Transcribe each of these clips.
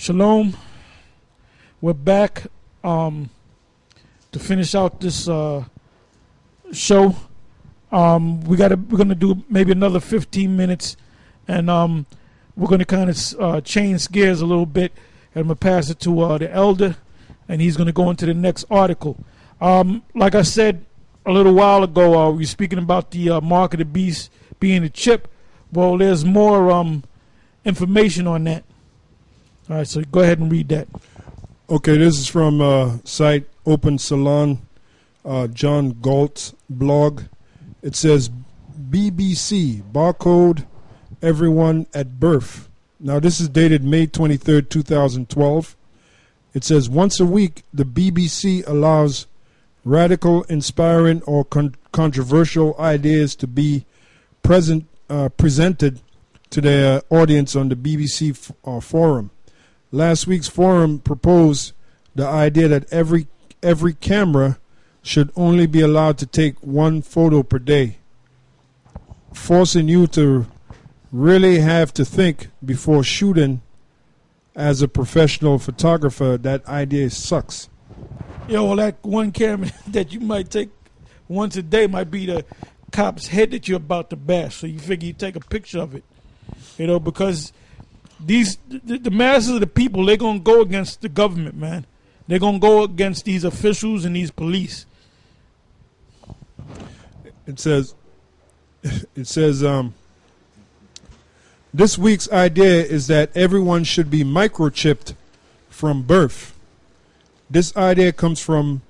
Shalom. We're back to finish out this show. We're gonna do maybe another 15 minutes, and we're gonna kind of change gears a little bit. And I'm gonna pass it to the elder, and he's gonna go into the next article. Like I said a little while ago, we were speaking about the mark of the beast being a chip. Well, there's more information on that. All right, so go ahead and read that. Okay, this is from site Open Salon, John Galt's blog. It says, BBC, barcode everyone at birth. Now, this is dated May 23rd, 2012. It says, once a week, the BBC allows radical, inspiring, or controversial ideas to be presented to their audience on the BBC forum. Last week's forum proposed the idea that every camera should only be allowed to take one photo per day, forcing you to really have to think before shooting. As a professional photographer, that idea sucks. Yeah, well, that one camera that you might take once a day might be the cop's head that you're about to bash. So you figure you take a picture of it, because the masses of the people, they're going to go against the government, man. They're going to go against these officials and these police. It says, this week's idea is that everyone should be microchipped from birth. This idea comes from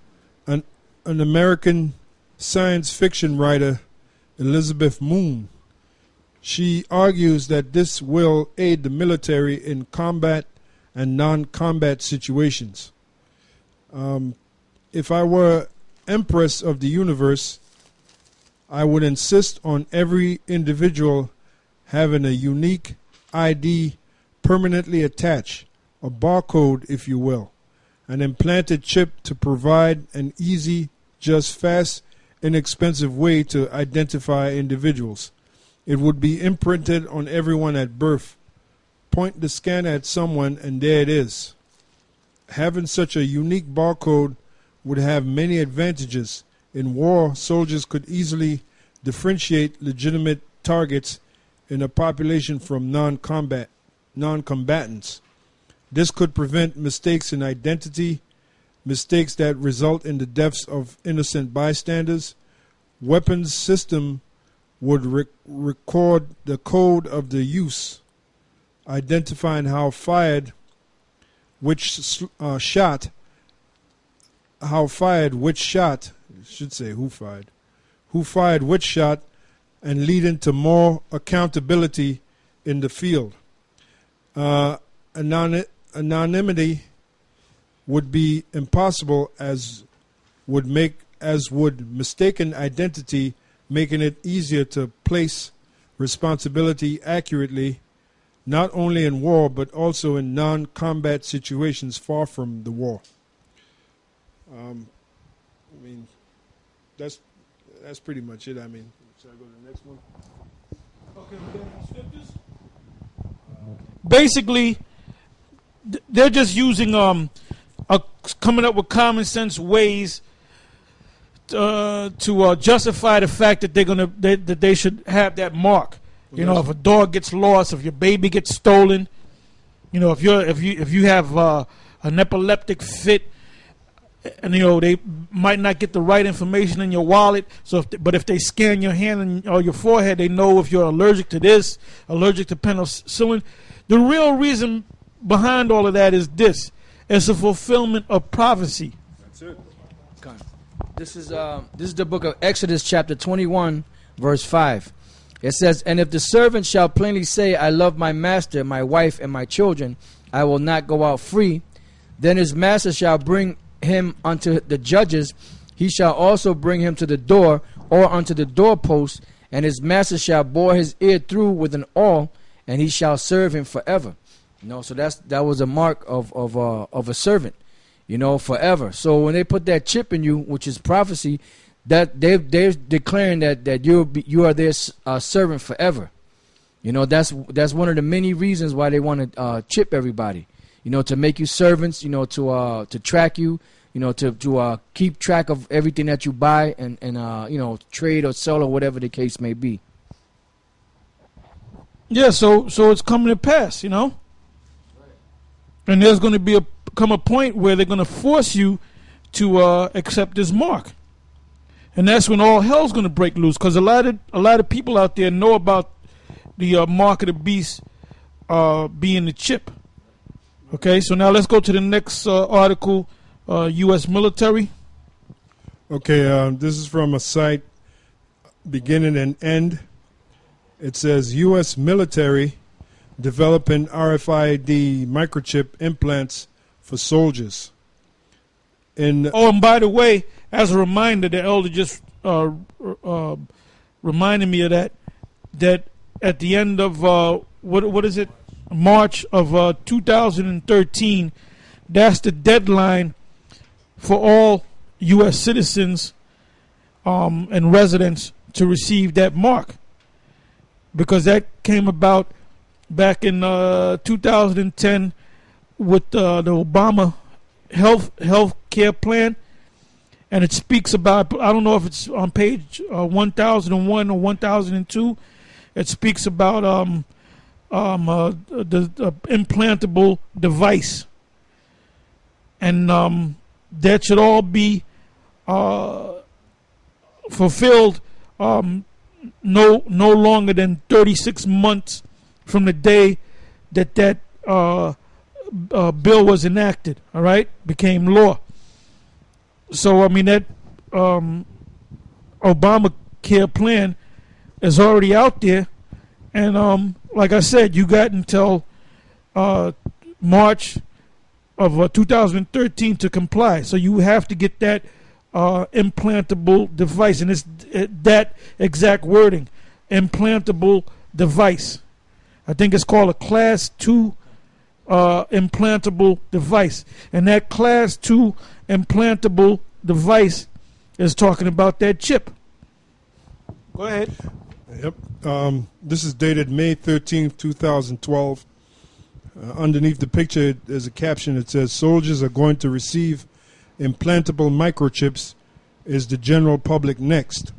an American science fiction writer, Elizabeth Moon. She argues that this will aid the military in combat and non-combat situations. If I were Empress of the universe, I would insist on every individual having a unique ID permanently attached, a barcode, if you will, an implanted chip to provide an easy, just fast, inexpensive way to identify individuals. It would be imprinted on everyone at birth. Point the scanner at someone and there it is. Having such a unique barcode would have many advantages. In war, soldiers could easily differentiate legitimate targets in a population from non-combatants. This could prevent mistakes in identity, mistakes that result in the deaths of innocent bystanders. Weapons system would record the code of the use, identifying how fired, which shot, should say who fired which shot, and leading to more accountability in the field. Anonymity would be impossible, as would mistaken identity, making it easier to place responsibility accurately, not only in war but also in non-combat situations far from the war. That's pretty much it. Should I go to the next one? Okay, we got any scriptures? Basically, they're just using coming up with common sense ways to justify the fact that that they should have that mark. If a dog gets lost, if your baby gets stolen, if you have an epileptic fit, and they might not get the right information in your wallet. But if they scan your hand or your forehead, they know if you're allergic to this, allergic to penicillin. The real reason behind all of that is this: it's a fulfillment of prophecy. That's it. Okay. This is the book of Exodus, chapter 21, verse 5. It says, "And if the servant shall plainly say, I love my master, my wife, and my children, I will not go out free, then his master shall bring him unto the judges. He shall also bring him to the door or unto the doorpost, and his master shall bore his ear through with an awl, and he shall serve him forever." So that was a mark of a servant, forever. So when they put that chip in you, which is prophecy, that they're declaring that you are their servant forever. That's one of the many reasons why they want to chip everybody. to make you servants, to track you, to keep track of everything that you buy and trade or sell or whatever the case may be. Yeah, so it's coming to pass, and there's going to come a point where they're going to force you to accept this mark, and that's when all hell's going to break loose. Because a lot of people out there know about the mark of the beast being the chip. Okay, so now let's go to the next article. U.S. military. Okay, this is from a site, beginning and end. It says U.S. military developing RFID microchip implants for soldiers. And by the way, as a reminder, the elder just reminded me of that at the end of what is it, March of 2013, that's the deadline for all U.S. citizens and residents to receive that mark, because that came about back in 2010 with the Obama health care plan, and it speaks about, I don't know if it's on page 1001 or 1002, it speaks about the implantable device, and that should all be fulfilled no longer than 36 months from the day that bill was enacted. All right, became law. So I mean that Obamacare plan is already out there, and like I said, you got until March of 2013 to comply. So you have to get that implantable device, and it's that exact wording, implantable device. I think it's called a Class 2 implantable device, and that Class 2 implantable device is talking about that chip. Go ahead. Yep. This is dated May 13th, 2012. Underneath the picture, there's a caption that says, "Soldiers are going to receive implantable microchips. Is the general public next?"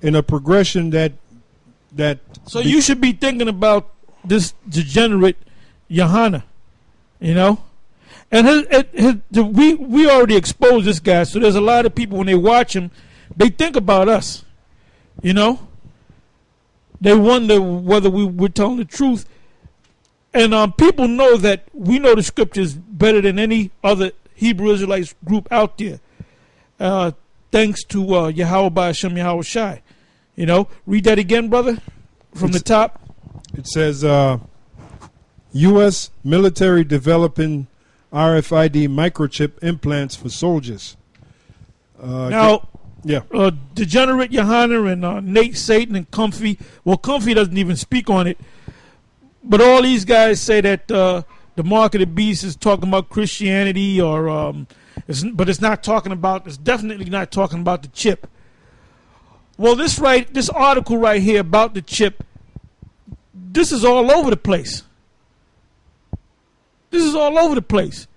In a progression that So you should be thinking about this degenerate Yohana, and we already exposed this guy. So there's a lot of people, when they watch him, they think about us, They wonder whether we're telling the truth. And people know that we know the scriptures better than any other Hebrew Israelites group out there. Thanks to Yahweh Hashem Yahweh Shai. Read that again, brother, from the top. It says, U.S. military developing RFID microchip implants for soldiers. Now, Degenerate Yohana and Nate Satan and Comfy. Well, Comfy doesn't even speak on it. But all these guys say that the mark of the beast is talking about Christianity, but it's not talking about. It's definitely not talking about the chip. Well, this article right here about the chip, this is all over the place. This is all over the place.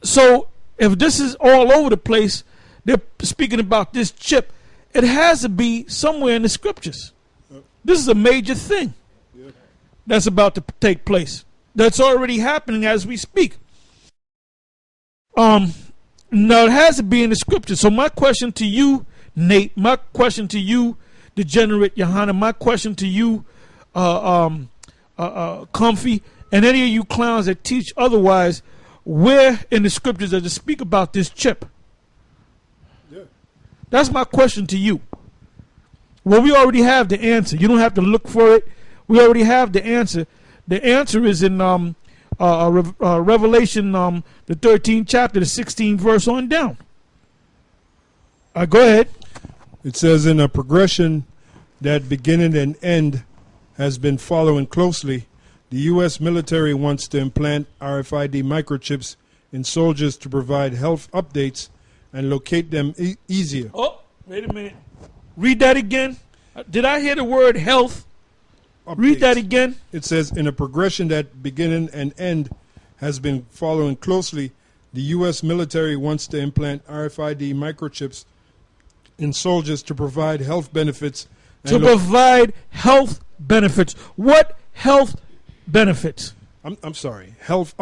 So if this is all over the place, they're speaking about this chip, it has to be somewhere in the scriptures. This is a major thing that's about to take place. That's already happening as we speak. Now it has to be in the scriptures. So my question to you, Nate, my question to you, Degenerate Yohana, my question to you, Comfy, and any of you clowns that teach otherwise, where in the scriptures does it speak about this chip? Yeah. That's my question to you. Well, we already have the answer. You don't have to look for it. We already have the answer. The answer is in Revelation, the 13th chapter, the 16th verse on down. Go ahead. It says, in a progression that beginning and end has been following closely, the U.S. military wants to implant RFID microchips in soldiers to provide health updates and locate them easier. Oh, wait a minute. Read that again. Did I hear the word health? Updates. Read that again. It says, in a progression that beginning and end has been following closely. The U.S. military wants to implant RFID microchips in soldiers to provide health benefits. To provide health benefits. What health benefits? I'm sorry. Health